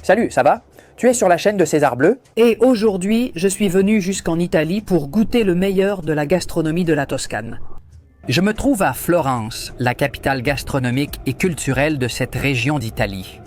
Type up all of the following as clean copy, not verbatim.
Salut, ça va? Tu es sur la chaîne de César Bleu? Et aujourd'hui, je suis venu jusqu'en Italie pour goûter le meilleur de la gastronomie de la Toscane. Je me trouve à Florence, la capitale gastronomique et culturelle de cette région d'Italie.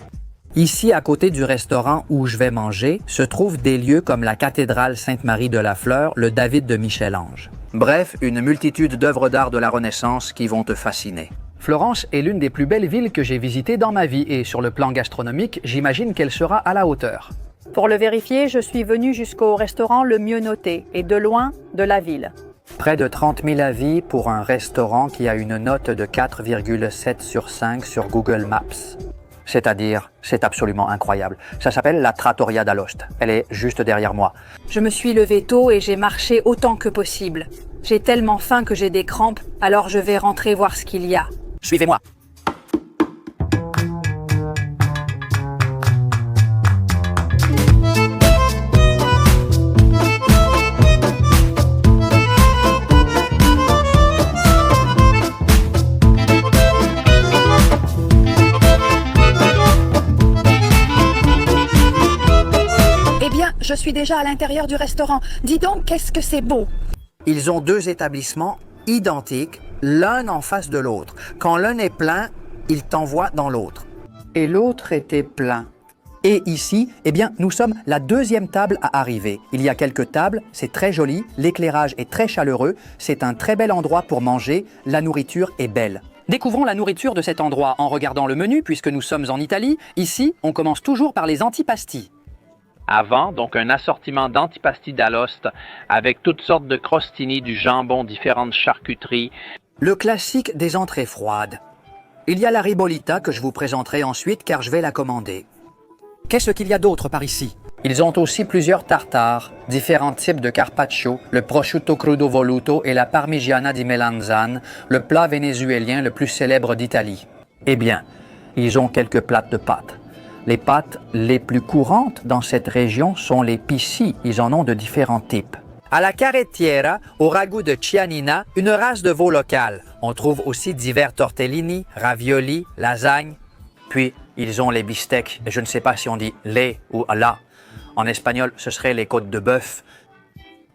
Ici, à côté du restaurant où je vais manger, se trouvent des lieux comme la cathédrale Sainte-Marie de la Fleur, le David de Michel-Ange. Bref, une multitude d'œuvres d'art de la Renaissance qui vont te fasciner. Florence est l'une des plus belles villes que j'ai visitées dans ma vie et sur le plan gastronomique, j'imagine qu'elle sera à la hauteur. Pour le vérifier, je suis venu jusqu'au restaurant le mieux noté et de loin de la ville. Près de 30 000 avis pour un restaurant qui a une note de 4,7 sur 5 sur Google Maps. C'est-à-dire, c'est absolument incroyable. Ça s'appelle la Trattoria d'Alost. Elle est juste derrière moi. Je me suis levée tôt et j'ai marché autant que possible. J'ai tellement faim que j'ai des crampes, alors je vais rentrer voir ce qu'il y a. Suivez-moi. Eh bien, je suis déjà à l'intérieur du restaurant. Dis donc, qu'est-ce que c'est beau! Ils ont deux établissements identiques, l'un en face de l'autre. Quand l'un est plein, ils t'envoient dans l'autre. Et l'autre était plein. Et ici, eh bien, nous sommes la deuxième table à arriver. Il y a quelques tables, c'est très joli, l'éclairage est très chaleureux, c'est un très bel endroit pour manger, la nourriture est belle. Découvrons la nourriture de cet endroit en regardant le menu puisque nous sommes en Italie. Ici, on commence toujours par les antipasti. Avant, donc un assortiment d'antipasti d'Alost avec toutes sortes de crostini, du jambon, différentes charcuteries. Le classique des entrées froides. Il y a la ribollita que je vous présenterai ensuite car je vais la commander. Qu'est-ce qu'il y a d'autre par ici? Ils ont aussi plusieurs tartares, différents types de carpaccio, le prosciutto crudo voluto et la parmigiana di melanzane, le plat vénézuélien le plus célèbre d'Italie. Eh bien, ils ont quelques plats de pâtes. Les pâtes les plus courantes dans cette région sont les pissi. Ils en ont de différents types. À la carrettiera, au ragoût de Cianina, une race de veau locale. On trouve aussi divers tortellini, ravioli, lasagnes. Puis, ils ont les bistecs. Et je ne sais pas si on dit les ou la. En espagnol, ce serait les côtes de bœuf.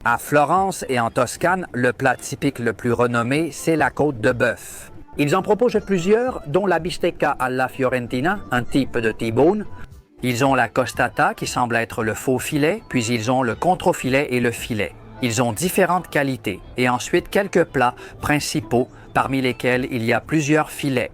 À Florence et en Toscane, le plat typique le plus renommé, c'est la côte de bœuf. Ils en proposent plusieurs, dont la bistecca alla fiorentina, un type de T-bone. Ils ont la costata, qui semble être le faux filet, puis ils ont le controfilet et le filet. Ils ont différentes qualités, et ensuite quelques plats principaux, parmi lesquels il y a plusieurs filets.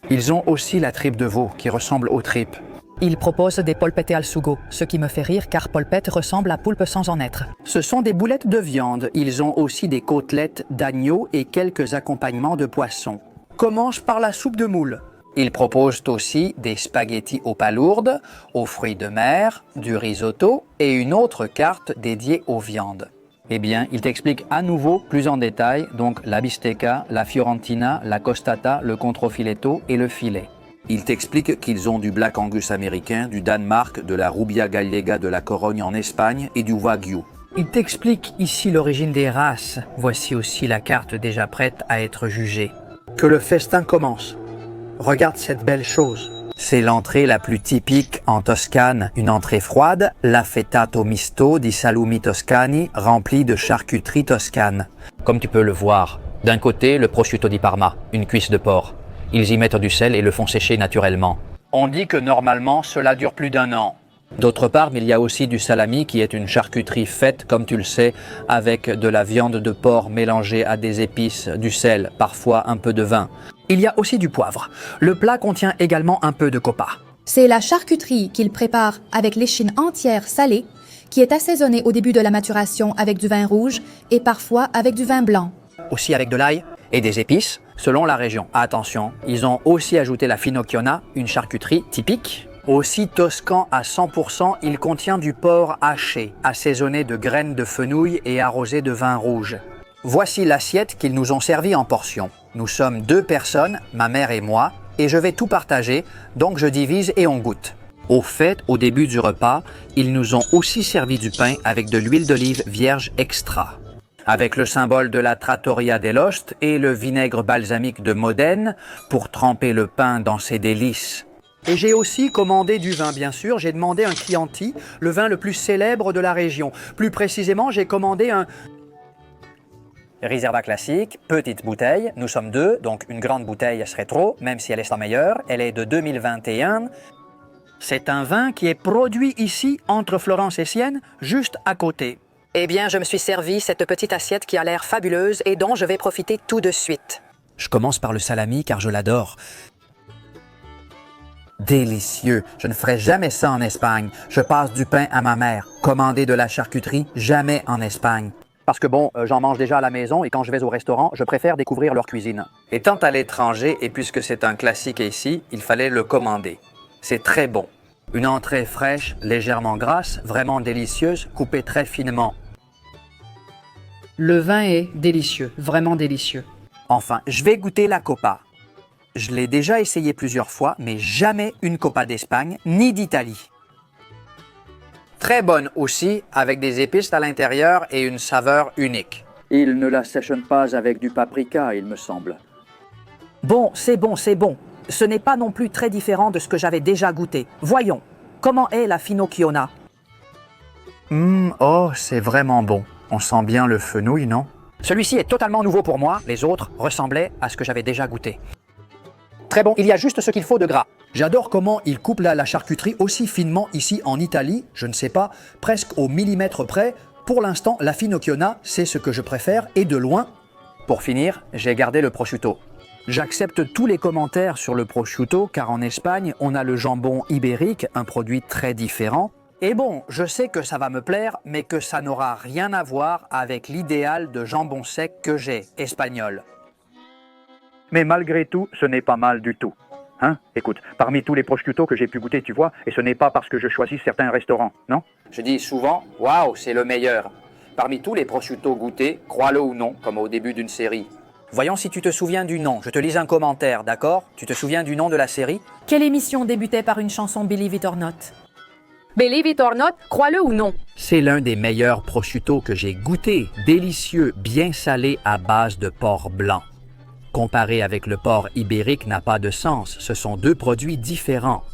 Ils ont aussi la tripe de veau, qui ressemble aux tripes. Ils proposent des polpette al sugo, ce qui me fait rire car polpette ressemble à poulpe sans en être. Ce sont des boulettes de viande. Ils ont aussi des côtelettes d'agneau et quelques accompagnements de poisson. Commence par la soupe de moule. Ils proposent aussi des spaghettis aux palourdes, aux fruits de mer, du risotto et une autre carte dédiée aux viandes. Eh bien, ils t'expliquent à nouveau plus en détail, donc la bistecca, la fiorentina, la costata, le controfiletto et le filet. Ils t'expliquent qu'ils ont du Black Angus américain, du Danemark, de la Rubia Gallega de la Corogne en Espagne et du Wagyu. Ils t'expliquent ici l'origine des races. Voici aussi la carte déjà prête à être jugée. Que le festin commence. Regarde cette belle chose. C'est l'entrée la plus typique en Toscane, une entrée froide, l'affettato misto di salumi toscani, remplie de charcuterie toscane. Comme tu peux le voir, d'un côté, le prosciutto di Parma, une cuisse de porc. Ils y mettent du sel et le font sécher naturellement. On dit que normalement, cela dure plus d'1 an. D'autre part, il y a aussi du salami qui est une charcuterie faite, comme tu le sais, avec de la viande de porc mélangée à des épices, du sel, parfois un peu de vin. Il y a aussi du poivre. Le plat contient également un peu de copa. C'est la charcuterie qu'ils préparent avec l'échine entière salée, qui est assaisonnée au début de la maturation avec du vin rouge et parfois avec du vin blanc. Aussi avec de l'ail et des épices, selon la région. Attention, ils ont aussi ajouté la finocchiona, une charcuterie typique. Aussi toscan à 100%, il contient du porc haché, assaisonné de graines de fenouil et arrosé de vin rouge. Voici l'assiette qu'ils nous ont servi en portions. Nous sommes 2 personnes, ma mère et moi, et je vais tout partager, donc je divise et on goûte. Au fait, au début du repas, ils nous ont aussi servi du pain avec de l'huile d'olive vierge extra. Avec le symbole de la Trattoria d'Alost et le vinaigre balsamique de Modène pour tremper le pain dans ses délices. Et j'ai aussi commandé du vin, bien sûr. J'ai demandé un Chianti, le vin le plus célèbre de la région. Plus précisément, j'ai commandé un Riserva classique, petite bouteille. Nous sommes deux, donc une grande bouteille serait trop, même si elle est sa meilleure. Elle est de 2021. C'est un vin qui est produit ici, entre Florence et Sienne, juste à côté. Eh bien, je me suis servi cette petite assiette qui a l'air fabuleuse et dont je vais profiter tout de suite. Je commence par le salami car je l'adore. Délicieux. Je ne ferai jamais ça en Espagne. Je passe du pain à ma mère. Commander de la charcuterie, jamais en Espagne. Parce que bon, j'en mange déjà à la maison et quand je vais au restaurant, je préfère découvrir leur cuisine. Étant à l'étranger et puisque c'est un classique ici, il fallait le commander. C'est très bon. Une entrée fraîche, légèrement grasse, vraiment délicieuse, coupée très finement. Le vin est délicieux, vraiment délicieux. Enfin, je vais goûter la copa. Je l'ai déjà essayé plusieurs fois, mais jamais une copa d'Espagne ni d'Italie. Très bonne aussi, avec des épices à l'intérieur et une saveur unique. Il ne l'assaisonne pas avec du paprika, il me semble. Bon, c'est bon, c'est bon. Ce n'est pas non plus très différent de ce que j'avais déjà goûté. Voyons, comment est la Finocchiona? Oh, c'est vraiment bon. On sent bien le fenouil, non? Celui-ci est totalement nouveau pour moi. Les autres ressemblaient à ce que j'avais déjà goûté. Très bon, il y a juste ce qu'il faut de gras. J'adore comment il coupe la charcuterie aussi finement ici en Italie, je ne sais pas, presque au millimètre près. Pour l'instant, la Finocchiona, c'est ce que je préfère et de loin. Pour finir, j'ai gardé le prosciutto. J'accepte tous les commentaires sur le prosciutto car en Espagne, on a le jambon ibérique, un produit très différent. Et bon, je sais que ça va me plaire, mais que ça n'aura rien à voir avec l'idéal de jambon sec que j'ai, espagnol. Mais malgré tout, ce n'est pas mal du tout. Hein? Écoute, parmi tous les prosciutto que j'ai pu goûter, tu vois, et ce n'est pas parce que je choisis certains restaurants, non? Je dis souvent, waouh, c'est le meilleur. Parmi tous les prosciutto goûtés, crois-le ou non, comme au début d'une série. Voyons si tu te souviens du nom. Je te lis un commentaire, d'accord? Tu te souviens du nom de la série? Quelle émission débutait par une chanson Believe It or Not? Believe it or not, crois-le ou non. C'est l'un des meilleurs prosciutto que j'ai goûté. Délicieux, bien salé à base de porc blanc. Comparé avec le porc ibérique n'a pas de sens. Ce sont deux produits différents.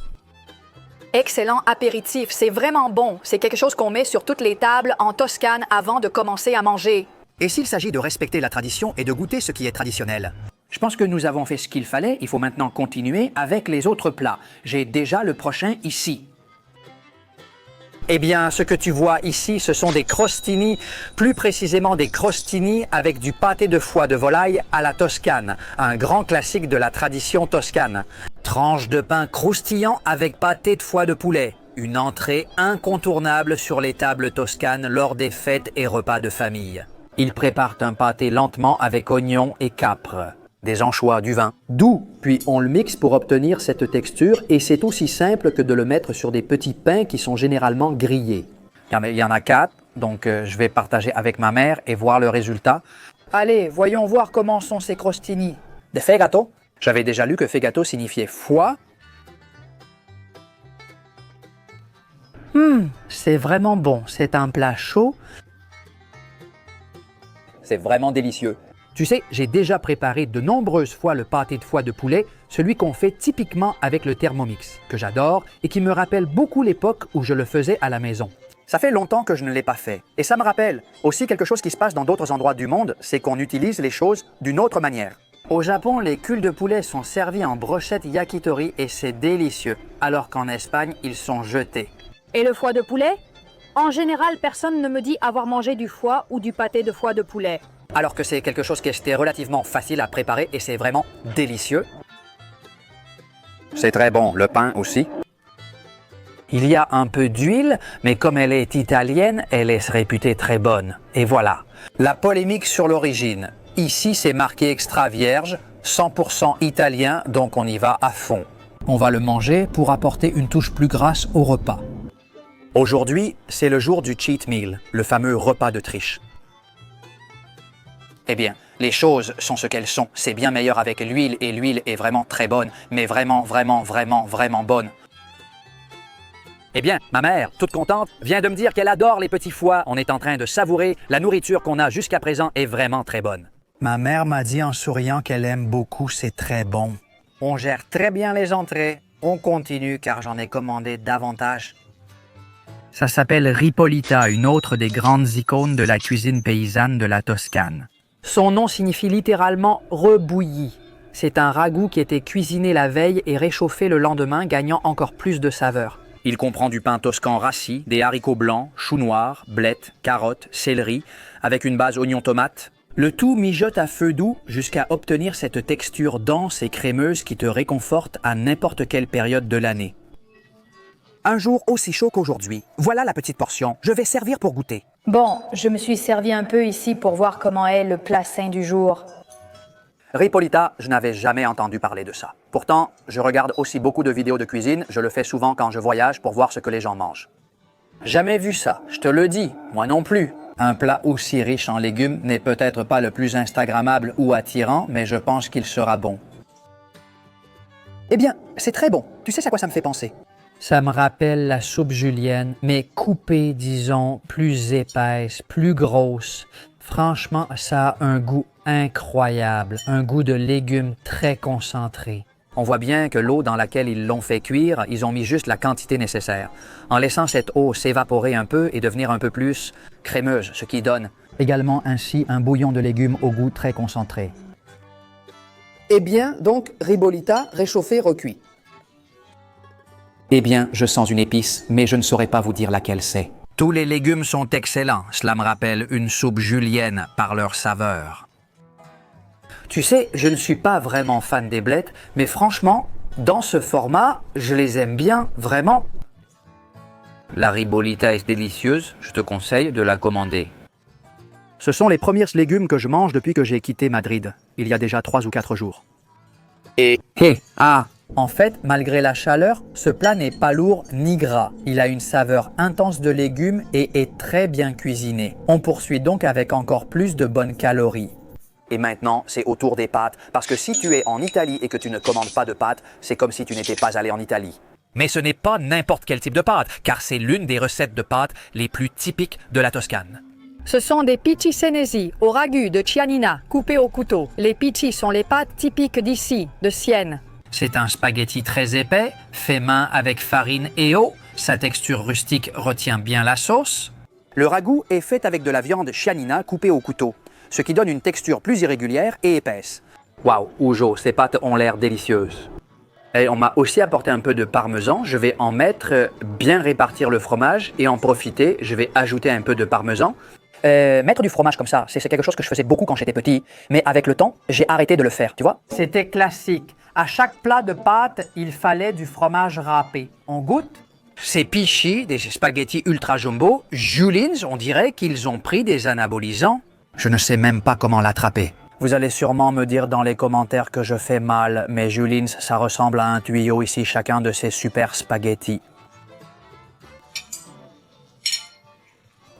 Excellent apéritif, c'est vraiment bon. C'est quelque chose qu'on met sur toutes les tables en Toscane avant de commencer à manger. Et s'il s'agit de respecter la tradition et de goûter ce qui est traditionnel? Je pense que nous avons fait ce qu'il fallait. Il faut maintenant continuer avec les autres plats. J'ai déjà le prochain ici. Eh bien, ce que tu vois ici, ce sont des crostini, plus précisément des crostini avec du pâté de foie de volaille à la Toscane, un grand classique de la tradition toscane. Tranche de pain croustillant avec pâté de foie de poulet, une entrée incontournable sur les tables toscanes lors des fêtes et repas de famille. Ils préparent un pâté lentement avec oignons et capres. Des anchois, du vin, doux, puis on le mixe pour obtenir cette texture et c'est aussi simple que de le mettre sur des petits pains qui sont généralement grillés. Il y en a 4, donc je vais partager avec ma mère et voir le résultat. Allez, voyons voir comment sont ces crostini. De fegato? J'avais déjà lu que fegato signifiait foie. C'est vraiment bon. C'est un plat chaud. C'est vraiment délicieux. Tu sais, j'ai déjà préparé de nombreuses fois le pâté de foie de poulet, celui qu'on fait typiquement avec le Thermomix, que j'adore et qui me rappelle beaucoup l'époque où je le faisais à la maison. Ça fait longtemps que je ne l'ai pas fait. Et ça me rappelle aussi quelque chose qui se passe dans d'autres endroits du monde, c'est qu'on utilise les choses d'une autre manière. Au Japon, les culs de poulet sont servis en brochettes yakitori et c'est délicieux, alors qu'en Espagne, ils sont jetés. Et le foie de poulet? En général, personne ne me dit avoir mangé du foie ou du pâté de foie de poulet. Alors que c'est quelque chose qui était relativement facile à préparer et c'est vraiment délicieux. C'est très bon, le pain aussi. Il y a un peu d'huile, mais comme elle est italienne, elle est réputée très bonne. Et voilà, la polémique sur l'origine. Ici, c'est marqué extra vierge, 100% italien, donc on y va à fond. On va le manger pour apporter une touche plus grasse au repas. Aujourd'hui, c'est le jour du cheat meal, le fameux repas de triche. Eh bien, les choses sont ce qu'elles sont. C'est bien meilleur avec l'huile et l'huile est vraiment très bonne, mais vraiment, vraiment, vraiment, vraiment bonne. Eh bien, ma mère, toute contente, vient de me dire qu'elle adore les petits foies. On est en train de savourer la nourriture qu'on a jusqu'à présent est vraiment très bonne. Ma mère m'a dit en souriant qu'elle aime beaucoup, c'est très bon. On gère très bien les entrées. On continue car j'en ai commandé davantage. Ça s'appelle Ripolita, une autre des grandes icônes de la cuisine paysanne de la Toscane. Son nom signifie littéralement rebouilli. C'est un ragoût qui était cuisiné la veille et réchauffé le lendemain, gagnant encore plus de saveur. Il comprend du pain toscan rassis, des haricots blancs, choux noirs, blettes, carottes, céleri, avec une base oignon-tomate. Le tout mijote à feu doux jusqu'à obtenir cette texture dense et crémeuse qui te réconforte à n'importe quelle période de l'année. Un jour aussi chaud qu'aujourd'hui. Voilà la petite portion. Je vais servir pour goûter. Bon, je me suis servi un peu ici pour voir comment est le plat sain du jour. Ripolita, je n'avais jamais entendu parler de ça. Pourtant, je regarde aussi beaucoup de vidéos de cuisine, je le fais souvent quand je voyage pour voir ce que les gens mangent. Jamais vu ça, je te le dis, moi non plus. Un plat aussi riche en légumes n'est peut-être pas le plus instagrammable ou attirant, mais je pense qu'il sera bon. Eh bien, c'est très bon. Tu sais à quoi ça me fait penser? Ça me rappelle la soupe julienne, mais coupée, disons, plus épaisse, plus grosse. Franchement, ça a un goût incroyable, un goût de légumes très concentré. On voit bien que l'eau dans laquelle ils l'ont fait cuire, ils ont mis juste la quantité nécessaire, en laissant cette eau s'évaporer un peu et devenir un peu plus crémeuse, ce qui donne également ainsi un bouillon de légumes au goût très concentré. Eh bien, donc, ribolita réchauffé recuit. Eh bien, je sens une épice, mais je ne saurais pas vous dire laquelle c'est. Tous les légumes sont excellents. Cela me rappelle une soupe julienne par leur saveur. Tu sais, je ne suis pas vraiment fan des blettes, mais franchement, dans ce format, je les aime bien, vraiment. La ribolita est délicieuse, je te conseille de la commander. Ce sont les premiers légumes que je mange depuis que j'ai quitté Madrid, il y a déjà 3 ou 4 jours. En fait, malgré la chaleur, ce plat n'est pas lourd ni gras. Il a une saveur intense de légumes et est très bien cuisiné. On poursuit donc avec encore plus de bonnes calories. Et maintenant, c'est au tour des pâtes, parce que si tu es en Italie et que tu ne commandes pas de pâtes, c'est comme si tu n'étais pas allé en Italie. Mais ce n'est pas n'importe quel type de pâte, car c'est l'une des recettes de pâtes les plus typiques de la Toscane. Ce sont des pici senesi au ragu de Chianina, coupés au couteau. Les pici sont les pâtes typiques d'ici, de Sienne. C'est un spaghetti très épais, fait main avec farine et eau. Sa texture rustique retient bien la sauce. Le ragoût est fait avec de la viande chianina coupée au couteau, ce qui donne une texture plus irrégulière et épaisse. Waouh, Ujo, ces pâtes ont l'air délicieuses. Et on m'a aussi apporté un peu de parmesan. Je vais en mettre, bien répartir le fromage et en profiter. Je vais ajouter un peu de parmesan. Mettre du fromage comme ça, c'est quelque chose que je faisais beaucoup quand j'étais petit. Mais avec le temps, j'ai arrêté de le faire, tu vois? C'était classique. À chaque plat de pâtes, il fallait du fromage râpé. On goûte? Ces pichis, des spaghettis ultra jumbo, Julins, on dirait qu'ils ont pris des anabolisants. Je ne sais même pas comment l'attraper. Vous allez sûrement me dire dans les commentaires que je fais mal, mais Julins, ça ressemble à un tuyau ici, chacun de ces super spaghettis.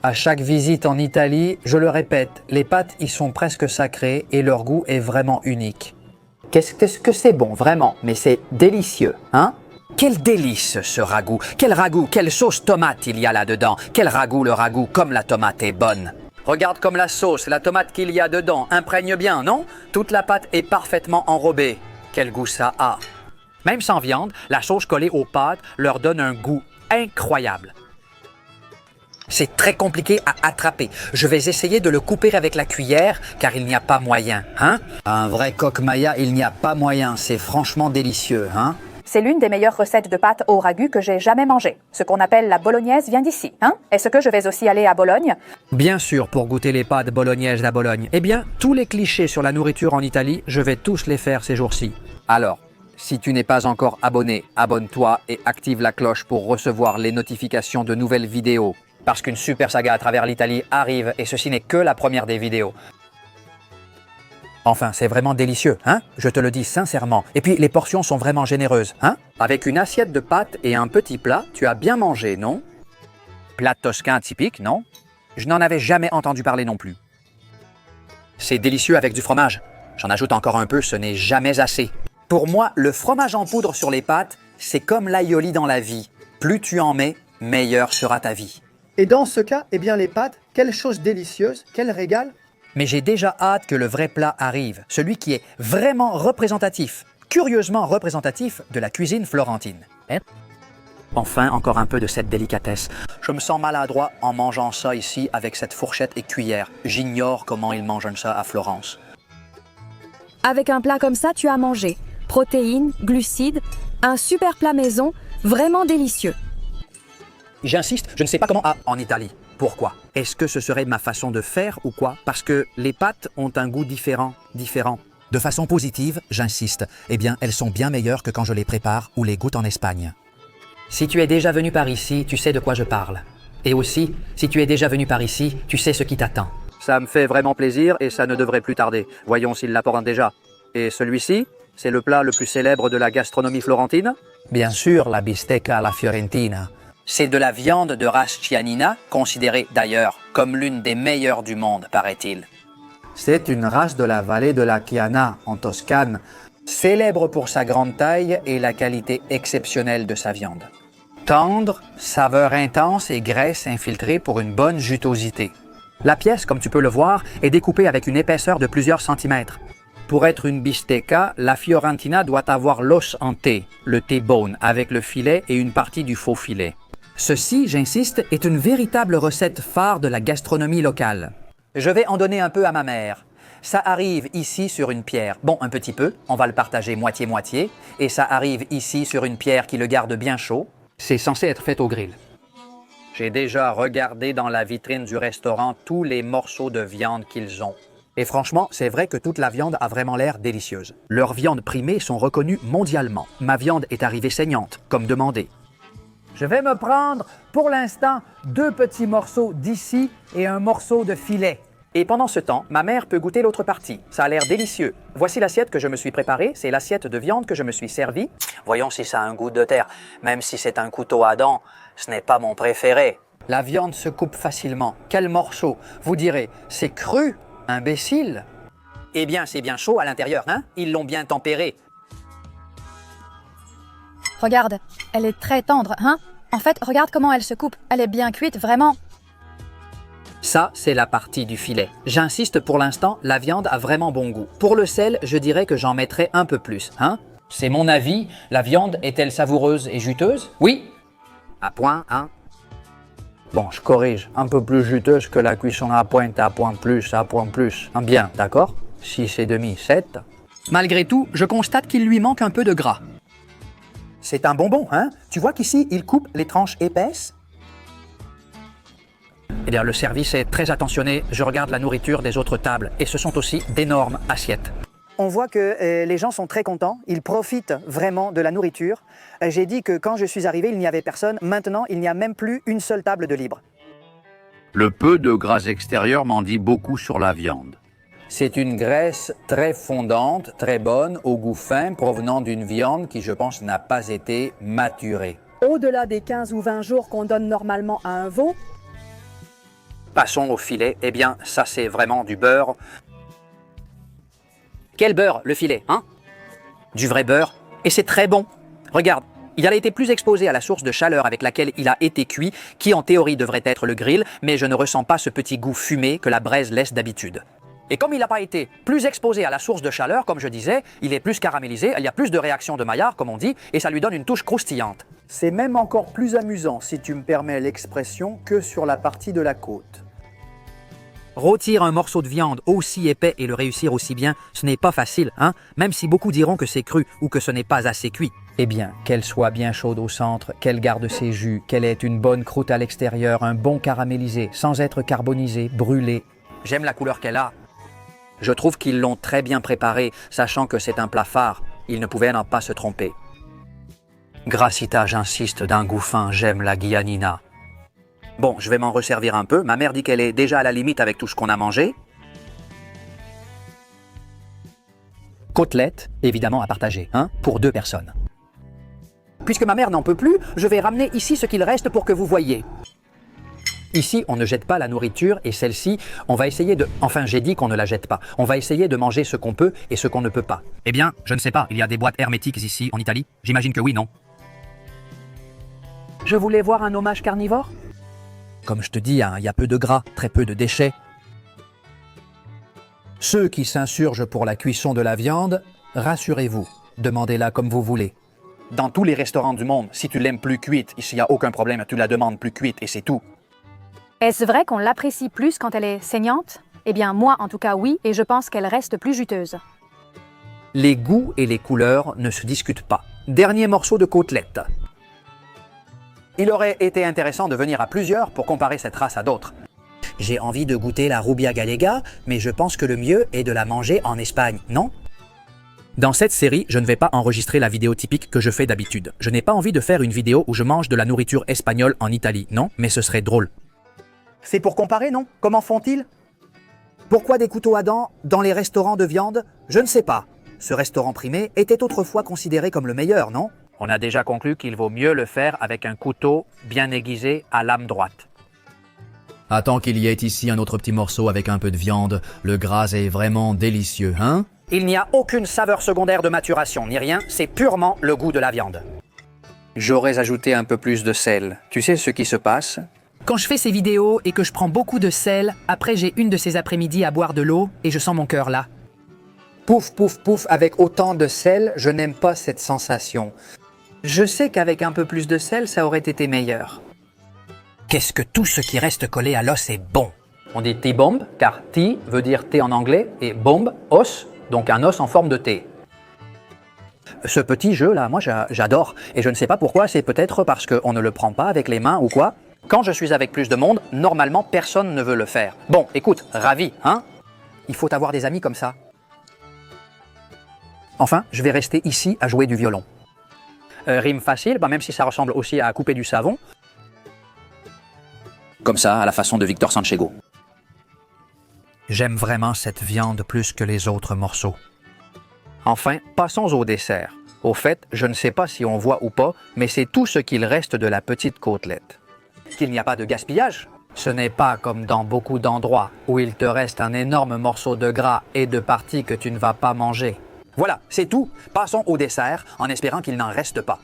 À chaque visite en Italie, je le répète, les pâtes y sont presque sacrées et leur goût est vraiment unique. Qu'est-ce que c'est bon, vraiment, mais c'est délicieux, hein? Quel délice ce ragoût! Quel ragoût, quelle sauce tomate il y a là-dedans! Quel ragoût, le ragoût, comme la tomate est bonne! Regarde comme la sauce, la tomate qu'il y a dedans, imprègne bien, non? Toute la pâte est parfaitement enrobée. Quel goût ça a! Même sans viande, la sauce collée aux pâtes leur donne un goût incroyable. C'est très compliqué à attraper. Je vais essayer de le couper avec la cuillère, car il n'y a pas moyen, hein? Un vrai coq maya, il n'y a pas moyen. C'est franchement délicieux, hein? C'est l'une des meilleures recettes de pâtes au ragu que j'ai jamais mangées. Ce qu'on appelle la bolognaise vient d'ici, hein? Est-ce que je vais aussi aller à Bologne? Bien sûr, pour goûter les pâtes bolognaises à Bologne. Eh bien, tous les clichés sur la nourriture en Italie, je vais tous les faire ces jours-ci. Alors, si tu n'es pas encore abonné, abonne-toi et active la cloche pour recevoir les notifications de nouvelles vidéos. Parce qu'une super saga à travers l'Italie arrive et ceci n'est que la première des vidéos. Enfin, c'est vraiment délicieux, hein? Je te le dis sincèrement. Et puis, les portions sont vraiment généreuses, hein? Avec une assiette de pâtes et un petit plat, tu as bien mangé, non? Plat toscan typique, non? Je n'en avais jamais entendu parler non plus. C'est délicieux avec du fromage. J'en ajoute encore un peu, ce n'est jamais assez. Pour moi, le fromage en poudre sur les pâtes, c'est comme l'aïoli dans la vie. Plus tu en mets, meilleure sera ta vie. Et dans ce cas, eh bien les pâtes, quelle chose délicieuse, quel régal. Mais j'ai déjà hâte que le vrai plat arrive, celui qui est vraiment représentatif. curieusement représentatif de la cuisine florentine. Enfin, encore un peu de cette délicatesse. Je me sens maladroit en mangeant ça ici avec cette fourchette et cuillère. J'ignore comment ils mangent ça à Florence. Avec un plat comme ça, tu as mangé. Protéines, glucides, un super plat maison, vraiment délicieux. J'insiste, je ne sais pas comment en Italie. Pourquoi? Est-ce que ce serait ma façon de faire ou quoi? Parce que les pâtes ont un goût différent. De façon positive, j'insiste. Eh bien, elles sont bien meilleures que quand je les prépare ou les goûte en Espagne. Si tu es déjà venu par ici, tu sais de quoi je parle. Et aussi, si tu es déjà venu par ici, tu sais ce qui t'attend. Ça me fait vraiment plaisir et ça ne devrait plus tarder. Voyons s'il l'apporte déjà. Et celui-ci, c'est le plat le plus célèbre de la gastronomie florentine? Bien sûr, la bistecca alla fiorentina. C'est de la viande de race Chianina, considérée d'ailleurs comme l'une des meilleures du monde, paraît-il. C'est une race de la vallée de la Chiana, en Toscane, célèbre pour sa grande taille et la qualité exceptionnelle de sa viande. Tendre, saveur intense et graisse infiltrée pour une bonne jutosité. La pièce, comme tu peux le voir, est découpée avec une épaisseur de plusieurs centimètres. Pour être une bistecca, la fiorentina doit avoir l'os en T, le T-bone, avec le filet et une partie du faux filet. Ceci, j'insiste, est une véritable recette phare de la gastronomie locale. Je vais en donner un peu à ma mère. Ça arrive ici sur une pierre. Bon, un petit peu, on va le partager moitié-moitié. Et ça arrive ici sur une pierre qui le garde bien chaud. C'est censé être fait au grill. J'ai déjà regardé dans la vitrine du restaurant tous les morceaux de viande qu'ils ont. Et franchement, c'est vrai que toute la viande a vraiment l'air délicieuse. Leurs viandes primées sont reconnues mondialement. Ma viande est arrivée saignante, comme demandé. Je vais me prendre, pour l'instant, 2 petits morceaux d'ici et un morceau de filet. Et pendant ce temps, ma mère peut goûter l'autre partie. Ça a l'air délicieux. Voici l'assiette que je me suis préparée. C'est l'assiette de viande que je me suis servie. Voyons si ça a un goût de terre. Même si c'est un couteau à dents, ce n'est pas mon préféré. La viande se coupe facilement. Quel morceau? Vous direz, c'est cru, imbécile. Eh bien, c'est bien chaud à l'intérieur, hein? Ils l'ont bien tempéré. Regarde, elle est très tendre, hein? En fait, regarde comment elle se coupe. Elle est bien cuite, vraiment. Ça, c'est la partie du filet. J'insiste pour l'instant, la viande a vraiment bon goût. Pour le sel, je dirais que j'en mettrais un peu plus, hein? C'est mon avis. La viande est-elle savoureuse et juteuse? Oui. À point, hein? Bon, je corrige. Un peu plus juteuse que la cuisson à pointe, à point plus. Bien, d'accord? 6,5, 7. Malgré tout, je constate qu'il lui manque un peu de gras. C'est un bonbon, hein? Tu vois qu'ici, il coupe les tranches épaisses? Eh bien, le service est très attentionné. Je regarde la nourriture des autres tables et ce sont aussi d'énormes assiettes. On voit que les gens sont très contents, ils profitent vraiment de la nourriture. J'ai dit que quand je suis arrivé, il n'y avait personne. Maintenant, il n'y a même plus une seule table de libre. Le peu de gras extérieur m'en dit beaucoup sur la viande. C'est une graisse très fondante, très bonne, au goût fin, provenant d'une viande qui, je pense, n'a pas été maturée. Au-delà des 15 ou 20 jours qu'on donne normalement à un veau. Passons au filet. Eh bien, ça, c'est vraiment du beurre. Quel beurre, le filet, hein? Du vrai beurre. Et c'est très bon. Regarde, il a été plus exposé à la source de chaleur avec laquelle il a été cuit, qui en théorie devrait être le grill, mais je ne ressens pas ce petit goût fumé que la braise laisse d'habitude. Et comme il n'a pas été plus exposé à la source de chaleur, comme je disais, il est plus caramélisé, il y a plus de réaction de Maillard, comme on dit, et ça lui donne une touche croustillante. C'est même encore plus amusant, si tu me permets l'expression, que sur la partie de la côte. Rôtir un morceau de viande aussi épais et le réussir aussi bien, ce n'est pas facile, hein? Même si beaucoup diront que c'est cru ou que ce n'est pas assez cuit. Eh bien, qu'elle soit bien chaude au centre, qu'elle garde ses jus, qu'elle ait une bonne croûte à l'extérieur, un bon caramélisé, sans être carbonisé, brûlé. J'aime la couleur qu'elle a. Je trouve qu'ils l'ont très bien préparé, sachant que c'est un plat phare. Ils ne pouvaient n'en pas se tromper. Gracita, j'insiste, d'un goût fin, j'aime la Guianina. Bon, je vais m'en resservir un peu. Ma mère dit qu'elle est déjà à la limite avec tout ce qu'on a mangé. Côtelette, évidemment à partager, hein, pour 2 personnes. Puisque ma mère n'en peut plus, je vais ramener ici ce qu'il reste pour que vous voyiez. Ici, on ne jette pas la nourriture et celle-ci, on va essayer de... Enfin, j'ai dit qu'on ne la jette pas. On va essayer de manger ce qu'on peut et ce qu'on ne peut pas. Eh bien, je ne sais pas. Il y a des boîtes hermétiques ici, en Italie? J'imagine que oui, non? Je voulais voir un hommage carnivore. Comme je te dis, hein, il y a peu de gras, très peu de déchets. Ceux qui s'insurgent pour la cuisson de la viande, rassurez-vous, Demandez-la comme vous voulez. Dans tous les restaurants du monde, si tu l'aimes plus cuite, ici, il n'y a aucun problème, tu la demandes plus cuite et c'est tout. Est-ce vrai qu'on l'apprécie plus quand elle est saignante? Eh bien, moi, en tout cas, oui, et je pense qu'elle reste plus juteuse. Les goûts et les couleurs ne se discutent pas. Dernier morceau de côtelette. Il aurait été intéressant de venir à plusieurs pour comparer cette race à d'autres. J'ai envie de goûter la Rubia Gallega, mais je pense que le mieux est de la manger en Espagne, non? Dans cette série, je ne vais pas enregistrer la vidéo typique que je fais d'habitude. Je n'ai pas envie de faire une vidéo où je mange de la nourriture espagnole en Italie, non? Mais ce serait drôle. C'est pour comparer, non? Comment font-ils? Pourquoi des couteaux à dents dans les restaurants de viande? Je ne sais pas. Ce restaurant primé était autrefois considéré comme le meilleur, non? On a déjà conclu qu'il vaut mieux le faire avec un couteau bien aiguisé à lame droite. Attends qu'il y ait ici un autre petit morceau avec un peu de viande. Le gras est vraiment délicieux, hein? Il n'y a aucune saveur secondaire de maturation, ni rien, c'est purement le goût de la viande. J'aurais ajouté un peu plus de sel. Tu sais ce qui se passe? Quand je fais ces vidéos et que je prends beaucoup de sel, après j'ai une de ces après-midi à boire de l'eau et je sens mon cœur là. Pouf, pouf, pouf, avec autant de sel, je n'aime pas cette sensation. Je sais qu'avec un peu plus de sel, ça aurait été meilleur. Qu'est-ce que tout ce qui reste collé à l'os est bon? On dit T-bomb, car T veut dire thé en anglais, et bomb, os, donc un os en forme de thé. Ce petit jeu-là, moi j'adore, et je ne sais pas pourquoi, c'est peut-être parce qu'on ne le prend pas avec les mains ou quoi. Quand je suis avec plus de monde, normalement personne ne veut le faire. Bon, écoute, ravi, hein? Il faut avoir des amis comme ça. Enfin, je vais rester ici à jouer du violon. Rime facile, même si ça ressemble aussi à couper du savon. Comme ça, à la façon de Victor Sanchego. J'aime vraiment cette viande plus que les autres morceaux. Enfin, passons au dessert. Au fait, je ne sais pas si on voit ou pas, mais c'est tout ce qu'il reste de la petite côtelette. Qu'il n'y a pas de gaspillage. Ce n'est pas comme dans beaucoup d'endroits où il te reste un énorme morceau de gras et de parties que tu ne vas pas manger. Voilà, c'est tout. Passons au dessert en espérant qu'il n'en reste pas.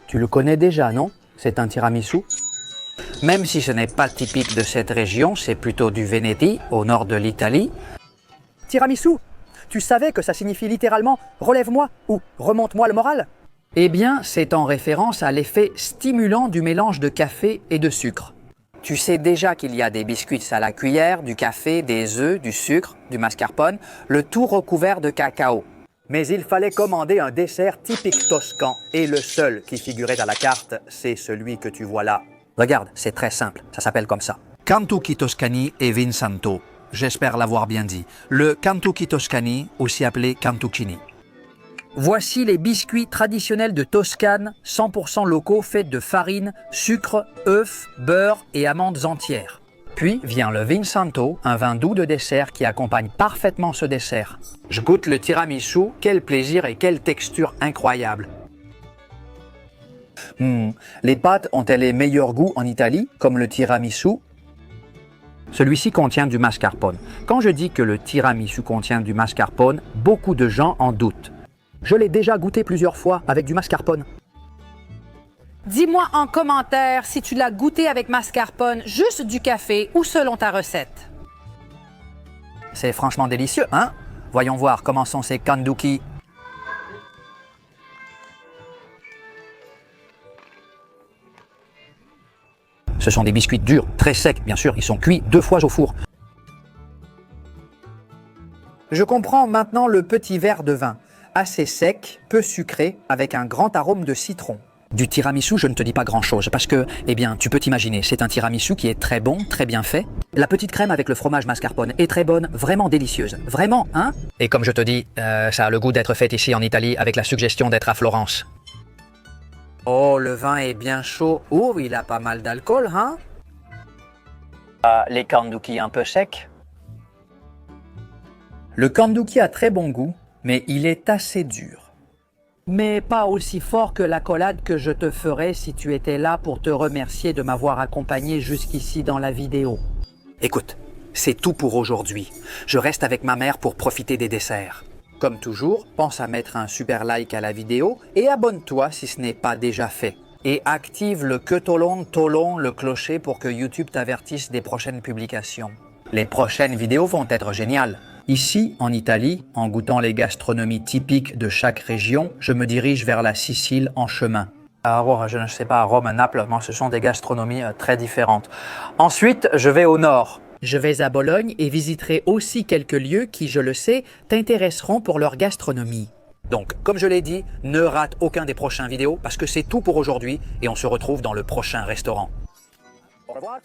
Tu le connais déjà, non? C'est un tiramisu. Même si ce n'est pas typique de cette région, c'est plutôt du Vénétie, au nord de l'Italie. Tiramisu, tu savais que ça signifie littéralement « relève-moi » ou « remonte-moi le moral » ? Eh bien, c'est en référence à l'effet stimulant du mélange de café et de sucre. Tu sais déjà qu'il y a des biscuits à la cuillère, du café, des œufs, du sucre, du mascarpone, le tout recouvert de cacao. Mais il fallait commander un dessert typique toscan et le seul qui figurait à la carte, c'est celui que tu vois là. Regarde, c'est très simple, ça s'appelle comme ça. Cantucchi Toscani et Vinsanto. J'espère l'avoir bien dit. Le Cantucchi Toscani, aussi appelé Cantuccini. Voici les biscuits traditionnels de Toscane, 100% locaux, faits de farine, sucre, œufs, beurre et amandes entières. Puis vient le Vinsanto, un vin doux de dessert qui accompagne parfaitement ce dessert. Je goûte le tiramisu, quel plaisir et quelle texture incroyable. Les pâtes ont-elles les meilleurs goûts en Italie, comme le tiramisu? Celui-ci contient du mascarpone. Quand je dis que le tiramisu contient du mascarpone, beaucoup de gens en doutent. Je l'ai déjà goûté plusieurs fois avec du mascarpone. Dis-moi en commentaire si tu l'as goûté avec mascarpone, juste du café ou selon ta recette. C'est franchement délicieux, hein? Voyons voir comment sont ces cantucchi. Ce sont des biscuits durs, très secs, bien sûr, ils sont cuits 2 fois au four. Je comprends maintenant le petit verre de vin, assez sec, peu sucré, avec un grand arôme de citron. Du tiramisu, je ne te dis pas grand-chose, parce que, eh bien, tu peux t'imaginer, c'est un tiramisu qui est très bon, très bien fait. La petite crème avec le fromage mascarpone est très bonne, vraiment délicieuse. Vraiment, hein? Et comme je te dis, ça a le goût d'être fait ici en Italie, avec la suggestion d'être à Florence. Oh, le vin est bien chaud. Oh, il a pas mal d'alcool, hein? Les cantucchi un peu secs. Le cantucchi a très bon goût, mais il est assez dur. Mais pas aussi fort que l'accolade que je te ferais si tu étais là pour te remercier de m'avoir accompagné jusqu'ici dans la vidéo. Écoute, c'est tout pour aujourd'hui. Je reste avec ma mère pour profiter des desserts. Comme toujours, pense à mettre un super like à la vidéo et abonne-toi si ce n'est pas déjà fait. Et active le tolon, le clocher pour que YouTube t'avertisse des prochaines publications. Les prochaines vidéos vont être géniales. Ici, en Italie, en goûtant les gastronomies typiques de chaque région, je me dirige vers la Sicile en chemin. Alors, je ne sais pas, Rome, Naples, moi, ce sont des gastronomies très différentes. Ensuite, je vais au nord. Je vais à Bologne et visiterai aussi quelques lieux qui, je le sais, t'intéresseront pour leur gastronomie. Donc, comme je l'ai dit, ne rate aucun des prochains vidéos parce que c'est tout pour aujourd'hui et on se retrouve dans le prochain restaurant. Au revoir.